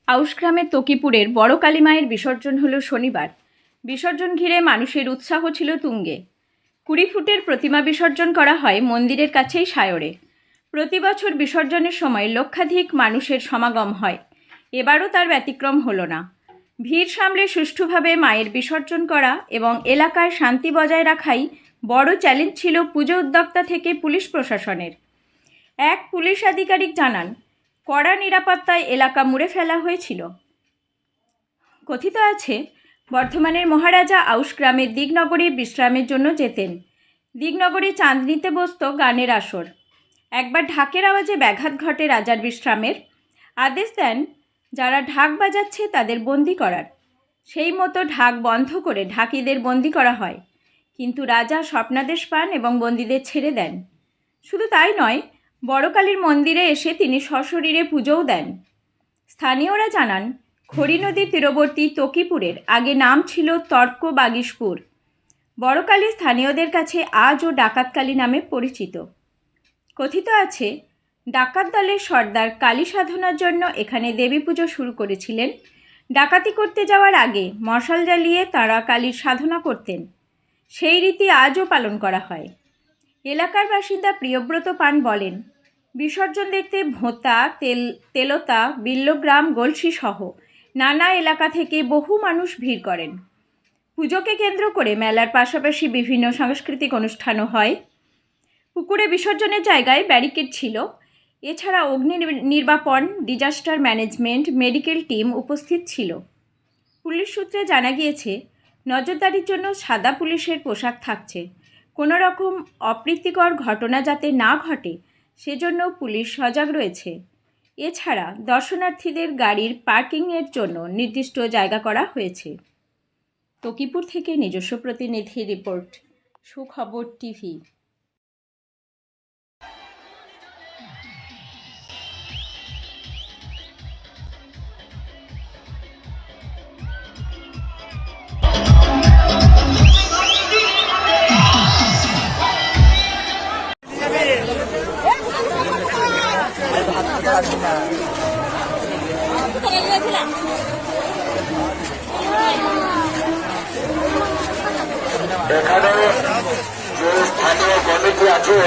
আউশগ্রামের তকিপুরের বড় কালী মায়ের বিসর্জন হলো শনিবার। বিসর্জন ঘিরে মানুষের উৎসাহ ছিল তুঙ্গে। 20 ফুটের প্রতিমা বিসর্জন করা হয় মন্দিরের কাছেই সায়রে। প্রতি বছর বিসর্জনের সময় লক্ষাধিক মানুষের সমাগম হয়। এবারও তার ব্যতিক্রম হলো না। ভিড় সামলে সুষ্ঠুভাবে মায়ের বিসর্জন করা এবং এলাকায় শান্তি বজায় রাখাই বড় চ্যালেঞ্জ ছিল পুজো উদ্যোক্তা থেকে পুলিশ প্রশাসনের। এক পুলিশ আধিকারিক জানান, কড়া নিরাপত্তায় এলাকা মুড়ে ফেলা হয়েছিল। কথিত আছে, বর্ধমানের মহারাজা আউশগ্রামের দিগনগরে বিশ্রামের জন্য যেতেন। দিগনগরে চাঁদনিতে বসত গানের আসর। একবার ঢাকের আওয়াজে ব্যাঘাত ঘটে রাজার বিশ্রামের। আদেশ দেন যারা ঢাক বাজাচ্ছে তাদের বন্দি করার। সেই মতো ঢাক বন্ধ করে ঢাকিদের বন্দি করা হয়। কিন্তু রাজা স্বপ্নাদেশ পান এবং বন্দীদের ছেড়ে দেন। শুধু তাই নয়, বড়কালীর মন্দিরে এসে তিনি সশরীরে পুজোও দেন। স্থানীয়রা জানান, খড়ি নদীর তীরবর্তী তকিপুরের আগে নাম ছিল তর্কবাগীশপুর। বড়কালী স্থানীয়দের কাছে আজও ডাকাতকালী নামে পরিচিত। কথিত আছে, ডাকাত দলের সর্দার কালী সাধনার জন্য এখানে দেবী পুজো শুরু করেছিলেন। ডাকাতি করতে যাওয়ার আগে মশাল জ্বালিয়ে তাঁরা কালীর সাধনা করতেন। সেই রীতি আজও পালন করা হয়। এলাকার বাসিন্দা প্রিয়ব্রত পান বলেন, বিসর্জন দেখতে ভোঁতা, তেলতা, বিল্লগ্রাম, গলসি সহ নানা এলাকা থেকে বহু মানুষ ভিড় করেন। পুজোকে কেন্দ্র করে মেলার পাশাপাশি বিভিন্ন সাংস্কৃতিক অনুষ্ঠানও হয়। পুকুরে বিসর্জনের জায়গায় ব্যারিকেড ছিল। এছাড়া অগ্নি নির্বাপন, ডিজাস্টার ম্যানেজমেন্ট, মেডিকেল টিম উপস্থিত ছিল। পুলিশ সূত্রে জানা গিয়েছে, নজরদারির জন্য সাদা পুলিশের পোশাক থাকছে। কোনো রকম অপ্রীতিকর ঘটনা যাতে না ঘটে সেজন্য পুলিশ সজাগ রয়েছে। এছাড়া দর্শনার্থীদের গাড়ির পার্কিংয়ের জন্য নির্দিষ্ট জায়গা করা হয়েছে। তকিপুর থেকে নিজস্ব প্রতিনিধি রিপোর্ট, সুখবর টিভি। এখানে যে স্থানীয় কমিটি আছে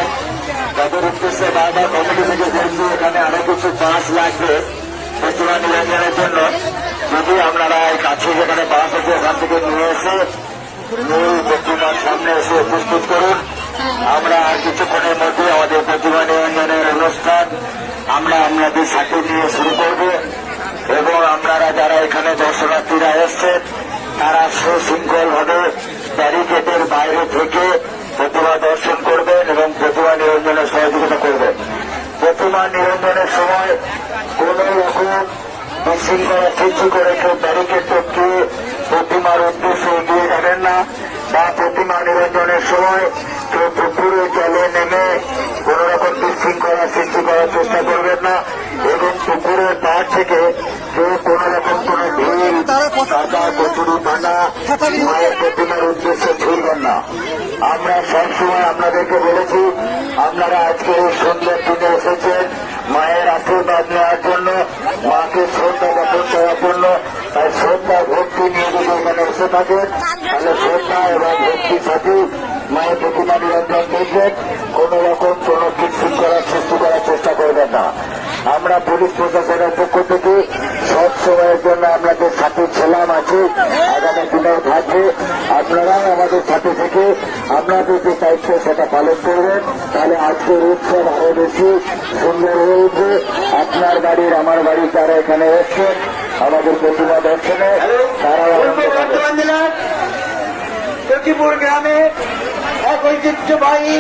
তাদের উদ্দেশ্যে বারবার কমিটি থেকে বলছি, এখানে আরো কিছু বাস লাগবে প্রতিমা নিরঞ্জনের জন্য। যদি আপনারা এই কাছে যেখানে বাস আছে এখান থেকে নিয়ে এসে মূল প্রতিমার সামনে এসে উপস্থিত করুন। আমরা আর কিছুক্ষণের মধ্যে আমাদের প্রতিমা নিরঞ্জনের অনুষ্ঠান আমরা আপনাদের সাথে নিয়ে শুরু করব এবং আপনারা যারা এখানে দর্শনার্থীরা এসছেন তারা সুশৃঙ্খলভাবে ব্যারিকেডের বাইরে থেকে প্রতিমা দর্শন করবেন এবং প্রতিমা নিরঞ্জনের সহযোগিতা করবেন। প্রতিমা নিরঞ্জনের সময় কোন রকম বিশৃঙ্খলা সৃষ্টি করে কেউ ব্যারিকেড টপকে প্রতিমার উদ্দেশ্যে এগিয়ে যাবেন না, বা প্রতিমা নিরঞ্জনের সময় কেউ পুকুরে জলে নেমে কোন রকম বিশৃঙ্খলা সৃষ্টি করার চেষ্টা করবেন না এবং পুকুরের পাড় থেকে কেউ কোন রকম কোন ঢিল, কাদা, কচুরি, পানা মায়ের প্রতিমার উদ্দেশ্যে ছুড়বেন না। আমরা সবসময় আপনাদেরকে বলেছি, আপনারা আজকে এই সুন্দর দিনে এসেছেন মায়ের আশীর্বাদ নেওয়ার জন্য, মাকে শ্রদ্ধা জ্ঞাপন করার জন্য। তাই শ্রদ্ধা ভক্তি নিয়ে যদি এখানে এসে থাকেন তাহলে শ্রদ্ধা এবং ভক্তির সাথে মায়ের প্রতিমা নিরঞ্জন দেখবেন। কোন রকম কোন বিশৃঙ্খলার সৃষ্টি করার চেষ্টা করবেন না। আমরা পুলিশ প্রশাসনের পক্ষ থেকে সব সময়ের জন্য আপনাদের সাথে ছিলাম, আছি, আগামী দিনেও থাকবে। আপনারাও আমাদের সাথে থেকে আপনাদের যে দায়িত্ব সেটা পালন করবেন, তাহলে আজকের উৎসব আরো বেশি সুন্দর হয়ে উঠবে। আপনার বাড়ির, আমার বাড়ির যারা এখানে এসছেন আমাদের প্রতিমা দর্শনে, তারাও বর্তমান জেলার তকিপুর গ্রামে এক ঐতিহ্যবাহী